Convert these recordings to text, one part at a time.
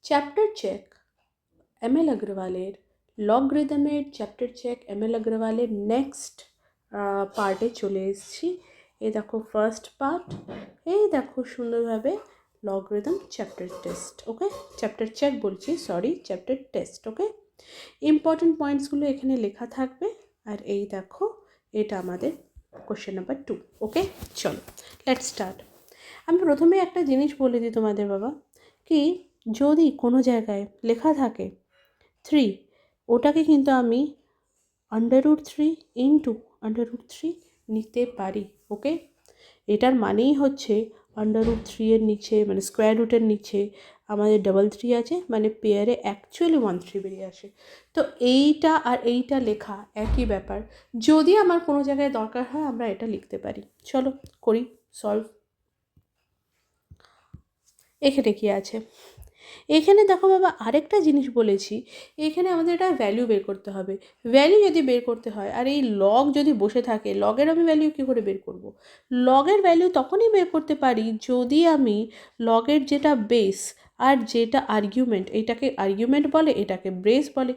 Chapter check ML আগরওয়ালের লগারিদমের chapter check ML আগরওয়ালের নেক্সট পার্টে চলে এসেছি। এই দেখো ফার্স্ট পার্ট, এই দেখো সুন্দরভাবে লগারিদম চ্যাপ্টার টেস্ট। ওকে, চ্যাপ্টার চেক বলছি, সরি, চ্যাপ্টার টেস্ট। ওকে, ইম্পর্টেন্ট পয়েন্টসগুলো এখানে লেখা থাকবে। আর এই দেখো এটা আমাদের কোশ্চেন নাম্বার 2। ওকে, চলো লেটস স্টার্ট। আমি প্রথমে একটা জিনিস বলে দিই তোমাদের বাবা, কি যদি কোনো জায়গায় লেখা থাকে 3, ওটাকে কিন্তু আমি √3 ইন্টু √3 নিতে পারি। ওকে, এটার মানেই হচ্ছে √3 এর নিচে মানে স্কোয়ার রুটের নিচে আমাদের 3 আছে, মানে পেয়ারে অ্যাকচুয়ালি 13 বেরিয়ে আসে। তো এইটা আর এইটা লেখা একই ব্যাপার। যদি আমার কোনো জায়গায় দরকার হয় আমরা এটা লিখতে পারি। চলো করি সলভ। এখানে কি আছে, এখানে দেখো বাবা আরেকটা জিনিস বলেছি, এখানে আমাদের একটা ভ্যালু বের করতে হবে। ভ্যালু যদি বের করতে হয় আর এই লগ যদি বসে থাকে, লগের আমি ভ্যালু কী করে বের করব? লগের ভ্যালু তখনই বের করতে পারি যদি আমি লগের যেটা বেস আর যেটা আর্গুমেন্ট, এইটাকে আর্গুমেন্ট বলে, এটাকে বেস বলে,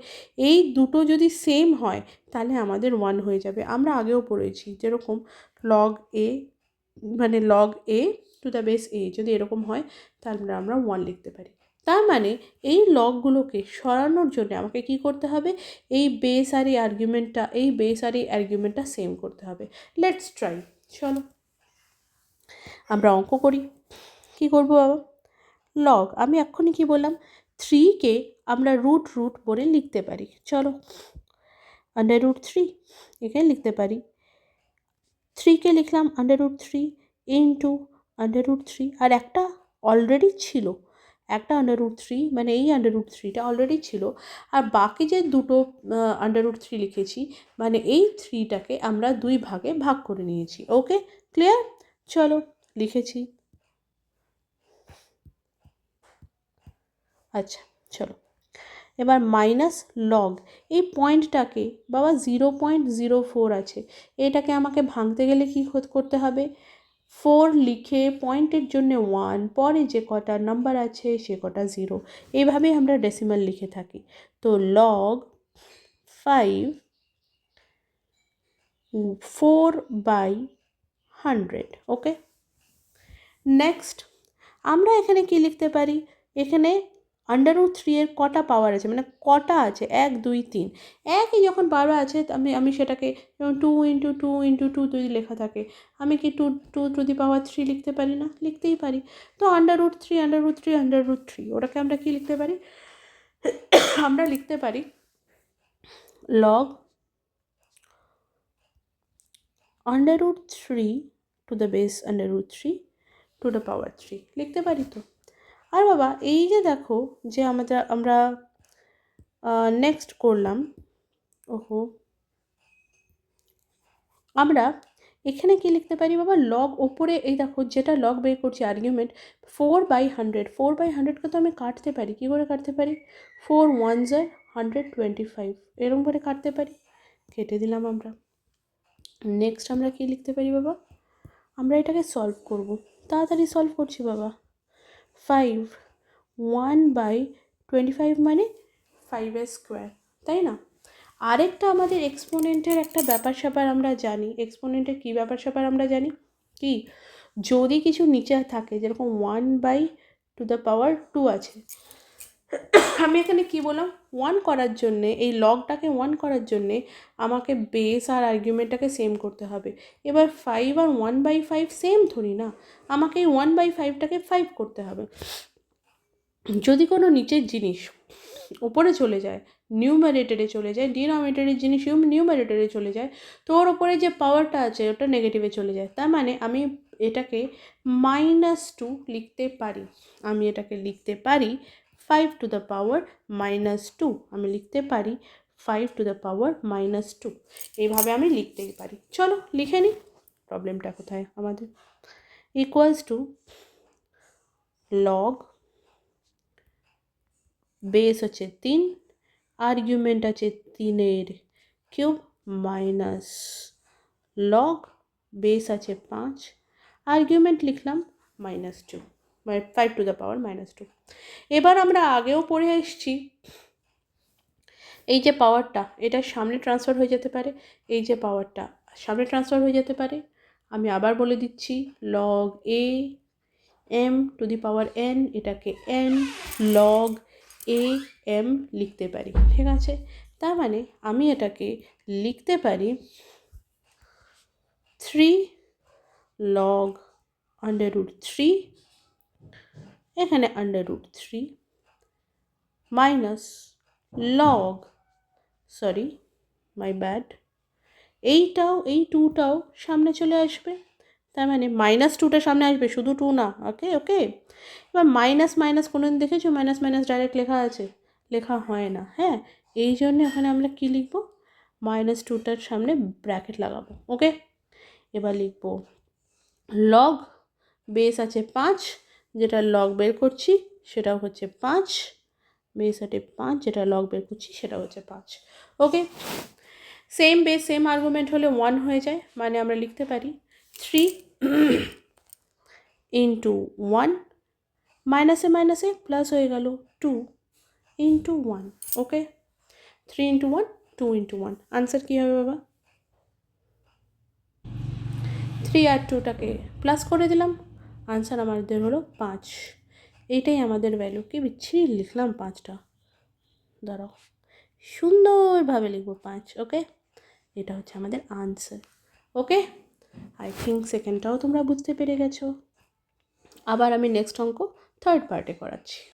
এই দুটো যদি সেম হয় তাহলে আমাদের 1 হয়ে যাবে। আমরা আগেও পড়েছি যেরকম লগ এ মানে log A to the base A যদি এরকম হয় তাহলে আমরা 1 লিখতে পারি। তার মানে এই লগগুলোকে সরানোর জন্য আমাকে কি করতে হবে, এই বেস আর এই আর্গুমেন্টটা সেম করতে হবে। Let's try. চলো আমরা অঙ্ক করি। কি করব বাবা, লগ আমি এক্ষুনি কি বললাম, 3কে আমরা রুট বলে লিখতে পারি। চলো √3 এখানে লিখতে পারি। 3কে লিখলাম √3 ইন্টু √3, আর একটা অলরেডি ছিল, একটা √3 মানে এই √3টা অলরেডি ছিল, আর বাকি যে দুটো √3 লিখেছি মানে এই 3টাকে আমরা 2 ভাগে ভাগ করে নিয়েছি। ওকে, ক্লিয়ার? চলো লিখেছি। আচ্ছা চলো এবার মাইনাস লগ, এই পয়েন্টটাকে বাবা 0.04 আছে, এটাকে আমাকে ভাঙতে গেলে কী করতে হবে, 4 লিখে পয়েন্টের জন্য 1, পরে যে কটা নাম্বার আছে সে কটা 0, এইভাবেই আমরা ডেসিমাল লিখে থাকি। তো লগ 5 4/100। ওকে, নেক্সট আমরা এখানে কি লিখতে পারি, এখানে √3 এর কটা পাওয়ার আছে মানে কটা আছে, 1 2 3, একই যখন বারবার আছে আমি সেটাকে যেমন 2 ইন্টু 2 ইন্টু 2 যদি লেখা থাকে আমি কি 2 লিখতে পারি না? লিখতেই পারি। তো √3 ওটাকে আমরা কি লিখতে পারি, আমরা লিখতে পারি log √3 two the base √3 to the power 3 লিখতে পারি। তো আর বাবা এই যে দেখো যে আমরা নেক্সট করলাম, আমরা এখানে কি লিখতে পারি বাবা, লগ ওপরে এই দেখো যেটা লগ বের করছি আর্গুমেন্ট 4/100কে তো আমি কাটতে পারি। কী করে কাটতে পারি, 4 1s are 125 এরকম করে কাটতে পারি, কেটে দিলাম আমরা। নেক্সট আমরা কি লিখতে পারি বাবা, আমরা এটাকে সলভ করব, তাড়াতাড়ি সলভ করছি বাবা। 5 1/25 মানে 5 স্কোয়ার, তাই না? আরেকটা আমাদের এক্সপোনেন্টের একটা ব্যাপার স্যাপার আমরা জানি, এক্সপোনেন্টের কী ব্যাপার স্যাপার আমরা জানি কি, যদি কিছু নিচে থাকে যেরকম 1/2 আছে, আমি এখানে কি বললাম, 1 করার জন্যে এই লগটাকে 1 করার জন্যে আমাকে বেস আর আর্গুমেন্টটাকে সেম করতে হবে। এবার 5 আর 1/5 সেম ধরি না, আমাকে এই 1/5টাকে 5 করতে হবে। যদি কোনো নিচের জিনিস উপরে চলে যায়, নিউমারেটরে চলে যায়, ডিনোমিনেটরের জিনিস নিউমারেটরে চলে যায়, তো ওর ওপরে যে পাওয়ারটা আছে ওটা নেগেটিভে চলে যায়। তার মানে আমি এটাকে -2 লিখতে পারি। আমি এটাকে লিখতে পারি 5 টু দ্য পাওয়ার -2, আমি লিখতে পারি 5 টু দ্য পাওয়ার -2, এইভাবে আমি লিখতেই পারি। চলো লিখে নিই, প্রবলেমটা কোথায় আমাদের, ইকুয়ালস টু লগ বেস হচ্ছে 3, আর্গুমেন্ট আছে 3 কিউব মাইনাস লগ বেস আছে 5, আর্গুমেন্ট লিখলাম -2। 5 টু দ্য পাওয়ার -2। এবার আমরা আগেও পড়ে এসেছি, এই যে পাওয়ারটা এটা সামনে ট্রান্সফার হয়ে যেতে পারে, এই যে পাওয়ারটা সামনে ট্রান্সফার হয়ে যেতে পারে। আমি আবার বলে দিচ্ছি, log a m to the power n, এটাকে n log a m লিখতে পারি, ঠিক আছে? তার মানে আমি এটাকে লিখতে পারি 3 log √3, এখানে √3 minus log, sorry my bad, এইটাও এই 2টাও সামনে চলে আসবে, তার মানে -2টা সামনে আসবে, শুধু 2 না। ওকে ওকে, এবার মাইনাস মাইনাস কোনো দিন দেখেছো মাইনাস মাইনাস ডাইরেক্ট লেখা আছে? লেখা হয় না, হ্যাঁ। এই জন্য এখানে আমরা কী লিখবো, -2টার সামনে ব্র্যাকেট লাগাবো। ওকে, এবার লিখবো লগ, বেস আছে 5, যেটা লগ বের করছি সেটাও হচ্ছে 5, বেস আছে 5, যেটা লগ বের করছি সেটা হচ্ছে 5। ওকে, সেম বেস সেম আর্গুমেন্ট হলে 1 হয়ে যায়, মানে আমরা লিখতে পারি 3 ইন্টু 1, মাইনাসে মাইনাসে প্লাস হয়ে গেল 2 ইন্টু 1। ওকে, 3 ইন্টু 1, 2 ইন্টু 1, আনসার কী হবে বাবা? 3 আর 2টাকে প্লাস করে দিলাম, আনসার আমাদের হলো 5। এইটাই আমাদের ভ্যালু। কি বিচ্ছিরি লিখলাম 5টা, দাঁড়াও সুন্দরভাবে লিখবো 5। ওকে, এটা হচ্ছে আমাদের আনসার। ওকে, আই থিঙ্ক সেকেন্ডটাও তোমরা বুঝতে পেরে গেছো। আবার আমি নেক্সট অঙ্ক থার্ড পার্টে করাচ্ছি।